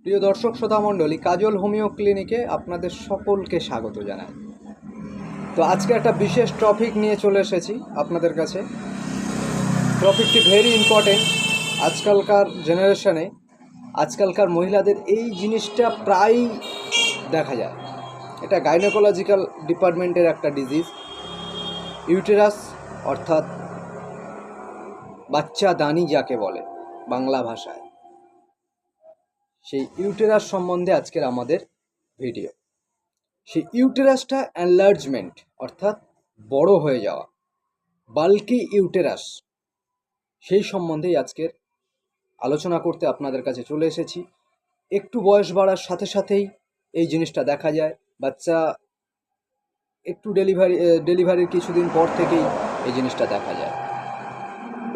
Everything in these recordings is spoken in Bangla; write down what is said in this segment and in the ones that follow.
প্রিয় দর্শক শ্রোতা মণ্ডলী, কাজল হোমিও ক্লিনিকে আপনাদের সকলকে স্বাগত জানাই। তো আজকে একটা বিশেষ টপিক নিয়ে চলে এসেছি আপনাদের কাছে। টপিকটি ভেরি ইম্পর্টেন্ট। আজকালকার জেনারেশনে, আজকালকার মহিলাদের এই জিনিসটা প্রায়ই দেখা যায়। এটা গাইনোকোলজিক্যাল ডিপার্টমেন্টের একটা ডিজিজ, ইউটেরাস অর্থাৎ বাচ্চা দানি যাকে বলে বাংলা ভাষায়। সেই ইউটেরাস সম্বন্ধে আজকের আমাদের ভিডিও। সেই ইউটেরাসটা এনলার্জমেন্ট অর্থাৎ বড় হয়ে যাওয়া, বাল্কি ইউটেরাস, সেই সম্বন্ধেই আজকের আলোচনা করতে আপনাদের কাছে চলে এসেছি। একটু বয়স বাড়ার সাথে সাথেই এই জিনিসটা দেখা যায়। বাচ্চা একটু ডেলিভারির কিছুদিন পর থেকেই এই জিনিসটা দেখা যায়।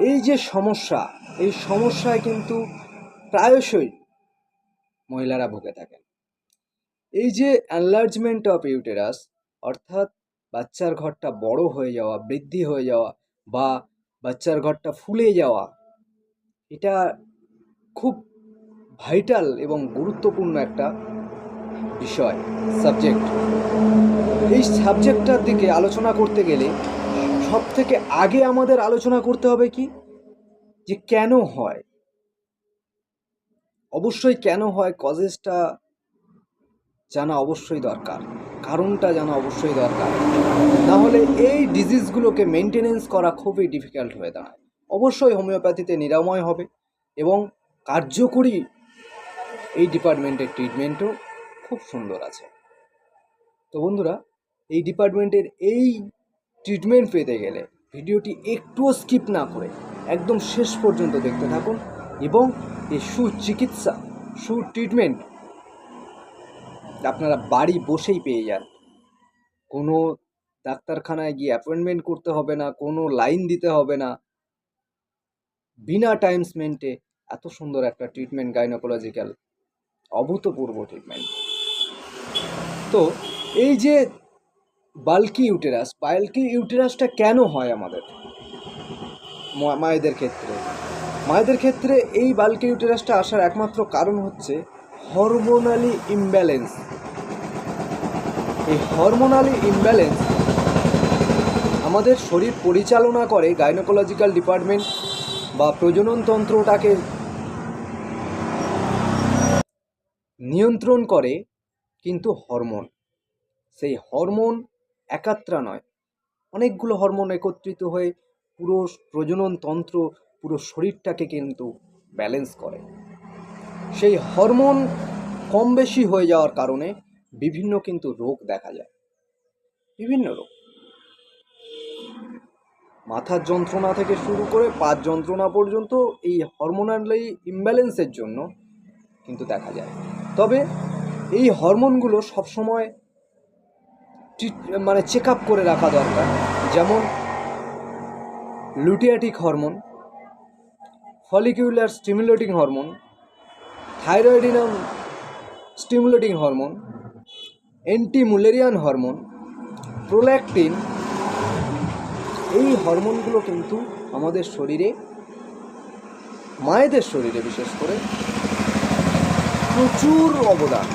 এই যে সমস্যা, এই সমস্যায় কিন্তু প্রায়শই মহিলারা ভুগে থাকেন। এই যে এনলার্জমেন্ট অফ ইউটেরাস অর্থাৎ বাচ্চার ঘরটা বড় হয়ে যাওয়া, বৃদ্ধি হয়ে যাওয়া বা বাচ্চার ঘরটা ফুলে যাওয়া, এটা খুব ভাইটাল এবং গুরুত্বপূর্ণ একটা বিষয়, সাবজেক্ট। এই সাবজেক্টটার দিকে আলোচনা করতে গেলে সব থেকে আগে আমাদের আলোচনা করতে হবে কি, যে কেন হয়। অবশ্যই কেন হয়, কজেসটা জানা অবশ্যই দরকার, কারণটা জানা অবশ্যই দরকার। না হলে এই ডিজিজগুলোকে মেনটেনেন্স করা খুবই ডিফিকাল্ট হয়ে দাঁড়ায়। অবশ্যই হোমিওপ্যাথিতে নিরাময় হবে এবং কার্যকরী এই ডিপার্টমেন্টের ট্রিটমেন্টও খুব সুন্দর আছে। তো বন্ধুরা, এই ডিপার্টমেন্টের এই ট্রিটমেন্ট পেতে গেলে ভিডিওটি একটুও স্কিপ না করে একদম শেষ পর্যন্ত দেখতে থাকুন এবং এই সুচিকিৎসা, ট্রিটমেন্ট আপনারা বাড়ি বসেই পেয়ে যান। কোনো ডাক্তারখানায় গিয়ে অ্যাপয়েন্টমেন্ট করতে হবে না, কোনো লাইন দিতে হবে না, বিনা টাইম স্পেন্টে এত সুন্দর একটা ট্রিটমেন্ট, গাইনোকোলজিক্যাল অভূতপূর্ব ট্রিটমেন্ট। তো এই যে বাল্কি ইউটেরাসটা কেন হয় আমাদের মায়েদের ক্ষেত্রে? মায়েদের ক্ষেত্রে এই বাল্কি ইউটেরাসটা আসার একমাত্র কারণ হচ্ছে হরমোনালি ইমব্যালেন্স। এই হরমোনালি ইমব্যালেন্স আমাদের শরীর পরিচালনা করে, গাইনোকোলজিক্যাল ডিপার্টমেন্ট বা প্রজননতন্ত্রটাকে নিয়ন্ত্রণ করে কিন্তু হরমোন। সেই হরমোন একাত্রা নয়, অনেকগুলো হরমোন একত্রিত হয়ে পুরো প্রজননতন্ত্র, পুরো শরীরটাকে কিন্তু ব্যালেন্স করে। সেই হরমোন কম বেশি হয়ে যাওয়ার কারণে বিভিন্ন কিন্তু রোগ দেখা যায়, বিভিন্ন রোগ, মাথার যন্ত্রণা থেকে শুরু করে পাদ যন্ত্রণা পর্যন্ত এই হরমোনালি ইমব্যালেন্সের জন্য কিন্তু দেখা যায়। তবে এই হরমোনগুলো সবসময় চেক আপ করে রাখা দরকার। যেমন luteinizing hormone, follicular stimulating hormone, thyroid stimulating hormone, anti mullerian hormone, prolactin. এই হরমোনগুলো কিন্তু আমাদের শরীরে, মায়েদের শরীরে বিশেষ করে প্রচুর অবদান।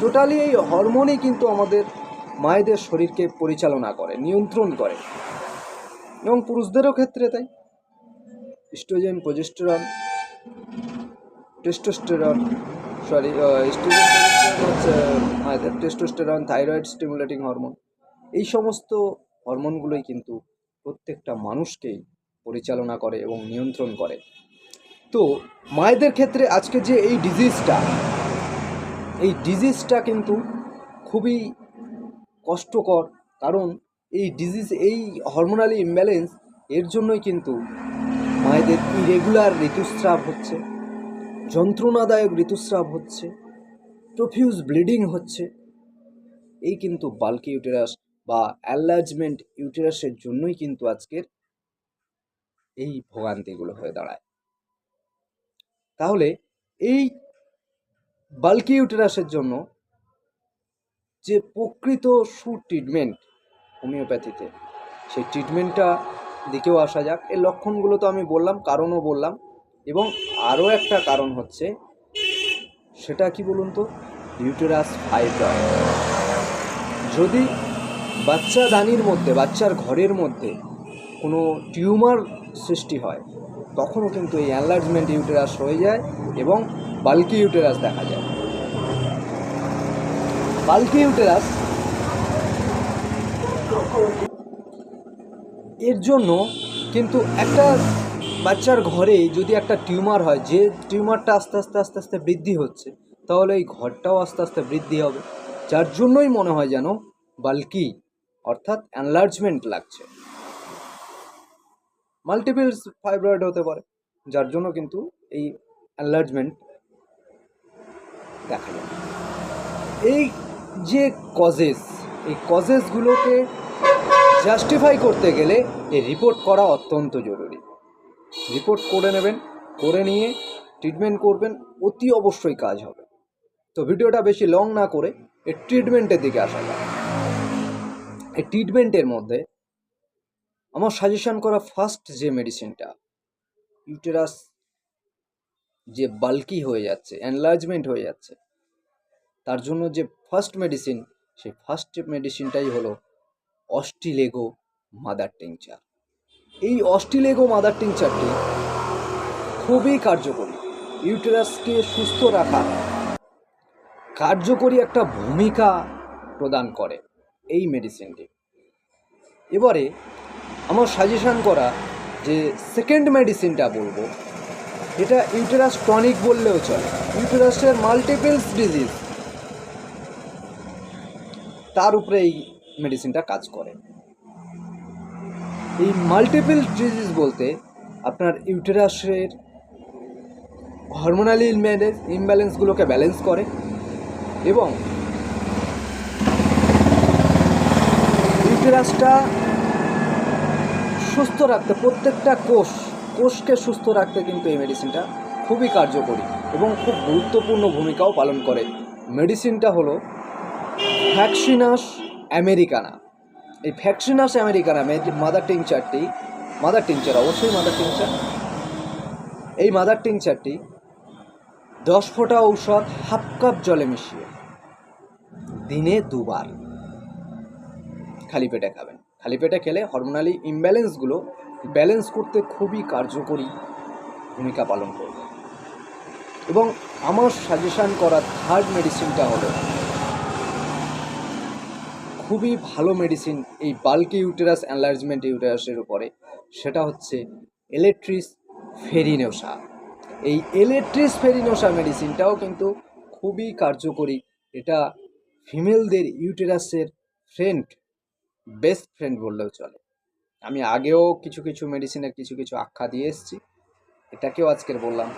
টোটালি এই হরমোনই কিন্তু আমাদের মায়েদের শরীরকে পরিচালনা করে, নিয়ন্ত্রণ করে, এবং পুরুষদেরও ক্ষেত্রে তাই। ইস্ট্রোজেন, প্রজেস্টেরন, টেস্টোস্টেরন, মায়েদের টেস্টোস্টেরন, থাইরয়েড স্টিমুলেটিং হরমোন, এই সমস্ত হরমোনগুলোই কিন্তু প্রত্যেকটা মানুষকেই পরিচালনা করে এবং নিয়ন্ত্রণ করে। তো মায়েদের ক্ষেত্রে আজকে যে এই ডিজিজটা কিন্তু খুবই কষ্টকর, কারণ এই হরমোনালি ইমব্যালেন্স এর জন্যই কিন্তু মায়েদের ইরেগুলার ঋতুস্রাব হচ্ছে, যন্ত্রণাদায়ক ঋতুস্রাব হচ্ছে, প্রফিউজ ব্লিডিং হচ্ছে। এই কিন্তু বাল্কি ইউটেরাস বা এনলার্জমেন্ট ইউটেরাসের জন্যই কিন্তু আজকের এই ভোগান্তিগুলো হয়ে দাঁড়ায়। তাহলে এই বাল্কি ইউটেরাসের জন্য যে প্রকৃত ট্রিটমেন্ট হোমিওপ্যাথিতে, সেই ট্রিটমেন্টটা দিকেও আসা যাক। এর লক্ষণগুলো তো আমি বললাম, কারণও বললাম, এবং আরও একটা কারণ হচ্ছে সেটা কি বলুন তো? Uterus fibroid. যদি বাচ্চাদানির মধ্যে, বাচ্চার ঘরের মধ্যে কোনো টিউমার সৃষ্টি হয়, তখনও কিন্তু এই এনলার্জমেন্ট ইউটেরাস হয়ে যায় এবং বাল্কি ইউটেরাস দেখা যায়। বাল্কি ইউটেরাস এর জন্য কিন্তু একটা বাচ্চার ঘরে যদি একটা টিউমার হয়, যে টিউমারটা আস্তে আস্তে আস্তে আস্তে বৃদ্ধি হচ্ছে, তাহলে এই ঘরটাও আস্তে আস্তে বৃদ্ধি হবে, যার জন্যই মনে হয় যেন বাল্কি অর্থাৎ এনলার্জমেন্ট লাগছে। মাল্টিপল ফাইব্রয়েড হতে পারে, যার জন্য কিন্তু এই এনলার্জমেন্ট দেখা যায়। এই যে কজেস, এই কজেসগুলোকে জাস্টিফাই করতে গেলে এই রিপোর্ট করা অত্যন্ত জরুরি। রিপোর্ট করে নেবেন, করে নিয়ে ট্রিটমেন্ট করবেন, অতি অবশ্যই কাজ হবে। তো ভিডিওটা বেশি লং না করে এই ট্রিটমেন্টের দিকে আসা যায়। এই ট্রিটমেন্টের মধ্যে আমার সাজেশন করা ফার্স্ট যে মেডিসিনটা, ইউটেরাস যে বাল্কি হয়ে যাচ্ছে, এনলার্জমেন্ট হয়ে যাচ্ছে, তার জন্য যে ফার্স্ট মেডিসিন, সেই ফার্স্ট মেডিসিনটাই হলো অস্টিলেগো মাদার টিংচার। এই অস্টিলেগো মাদার টিংচারটি খুবই কার্যকরী, ইউটেরাসকে সুস্থ রাখা কার্যকরী একটা ভূমিকা প্রদান করে এই মেডিসিনটি। এবারে আমার সাজেশন করা যে সেকেন্ড মেডিসিনটা বলবো, এটা ইউটেরাস টনিক বললেও চলে। ইউটেরাসের মাল্টিপলস ডিজিজ, তার উপরে এই মেডিসিনটা কাজ করে। এই মাল্টিপল ডিজিজ বলতে আপনার ইউটেরাসের হরমোনাল ইমব্যালেন্সগুলোকে ব্যালেন্স করে এবং ইউটেরাসটা সুস্থ রাখতে, প্রত্যেকটা কোষকে সুস্থ রাখতে কিন্তু এই মেডিসিনটা খুবই কার্যকরী এবং খুব গুরুত্বপূর্ণ ভূমিকাও পালন করে। মেডিসিনটা হলো ফ্যাকসিনাস আমেরিকানা। এই ফ্যাকসিনাস আমেরিকানা মাদার টিংচার অবশ্যই মাদার টিংচার, এই মাদার টিংচারটি 10 ফোঁটা ঔষধ হাফ কাপ জলে মিশিয়ে দিনে 2 বার খালি পেটে খাবেন। খালি পেটে খেলে হরমোনালি ইমব্যালেন্সগুলো ব্যালেন্স করতে খুবই কার্যকরী ভূমিকা পালন করবে। এবং আমার সাজেশন করা থার্ড মেডিসিনটা হলো খুবই ভালো মেডিসিন এই বাল্কি ইউটেরাস এনলার্জমেন্ট ইউটেরাসের উপরে, সেটা হচ্ছে এলেট্রিস ফেরিনোসা। এই এলেট্রিস ফেরিনোসা মেডিসিনটাও কিন্তু খুবই কার্যকরী। এটা ফিমেলদের ইউটেরাসের বেস্ট ফ্রেন্ড বললেও চলে। আমি আগেও কিছু কিছু মেডিসিনের কিছু কিছু আখ্যা দিয়ে এসেছি, এটাকেও আজকের বললাম।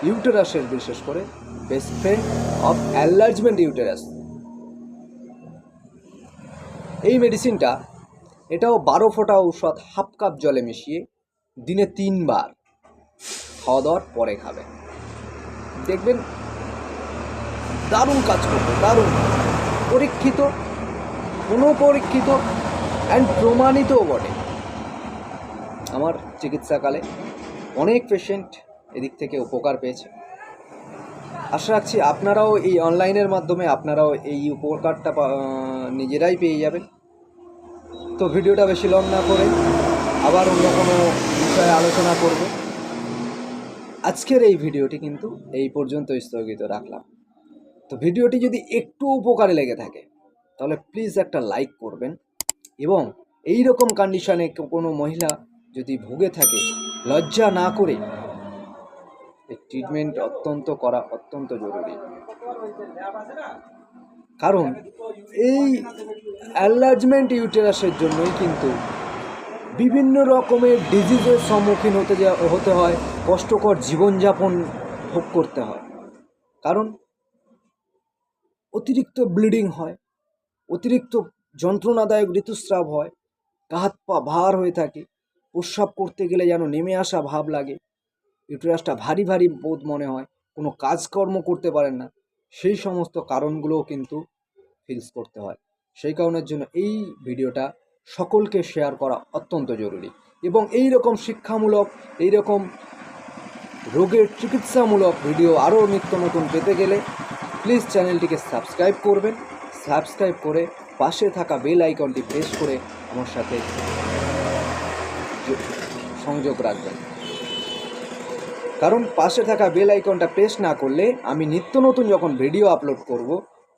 ইউটেরাসের বিশেষ করে best friend of enlargement uterus. এই মেডিসিনটা, এটাও 12 ফোঁটা ঔষধ হাফ কাপ জলে মিশিয়ে দিনে 3 বার খাওয়া দাওয়ার পরে খাবেন। দেখবেন দারুণ কাজ করবে, দারুণ পরীক্ষিত অ্যান্ড প্রমাণিতও বটে। আমার চিকিৎসাকালে অনেক পেশেন্ট এদিক থেকে উপকার পেয়েছে। আশা রাখছি আপনারাও এই অনলাইনের মাধ্যমে আপনারাও এই উপকারটা নিজেরাই পেয়ে যাবেন। তো ভিডিওটা বেশি লং না করে আবার অন্য কোনো বিষয়ে আলোচনা করব। আজকের এই ভিডিওটি কিন্তু এই পর্যন্ত স্থগিত রাখলাম। তো ভিডিওটি যদি একটু উপকারে লেগে থাকে তাহলে প্লিজ একটা লাইক করবেন এবং এই রকম কন্ডিশনে কোনো মহিলা যদি ভুগে থাকে, লজ্জা না করে এই ট্রিটমেন্ট করা অত্যন্ত জরুরি। কারণ এই এনলার্জমেন্ট ইউটেরাসের জন্যই কিন্তু বিভিন্ন রকমের ডিজিজের সম্মুখীন হতে হয়, কষ্টকর জীবনযাপন ভোগ করতে হয়। কারণ অতিরিক্ত ব্লিডিং হয়, অতিরিক্ত যন্ত্রণাদায়ক ঋতুস্রাব হয়, হাত পা ভার হয়ে থাকে, প্রস্রাব করতে গেলে যেন নেমে আসা ভাব লাগে, ইউটেরাসটা ভারী ভারী বোধ মনে হয়, কোনো কাজকর্ম করতে পারেন না। সেই সমস্ত কারণগুলোও কিন্তু ফিলস করতে হয়। সেই কারণের জন্য এই ভিডিওটা সকলকে শেয়ার করা অত্যন্ত জরুরি এবং এই রকম শিক্ষামূলক, এই রকম রোগের চিকিৎসামূলক ভিডিও আরও নিত্য নতুন পেতে গেলে প্লিজ চ্যানেলটিকে সাবস্ক্রাইব করবেন। সাবস্ক্রাইব করে পাশে থাকা বেল আইকনটি প্রেস করে আমার সাথে সংযোগ রাখবেন। কারণ পাশে থাকা বেল আইকনটা প্রেস না করলে আমি নিত্য নতুন যখন ভিডিও আপলোড করব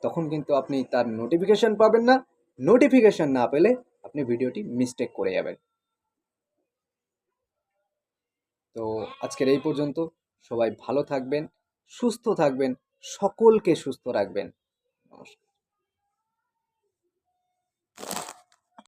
তখন কিন্তু আপনি তার নোটিফিকেশন পাবেন না। নোটিফিকেশন না পেলে আপনি ভিডিওটি মিস্টেক করে যাবেন। তো আজকের এই পর্যন্ত। সবাই ভালো থাকবেন, সুস্থ থাকবেন, সকলকে সুস্থ রাখবেন। নমস্কার।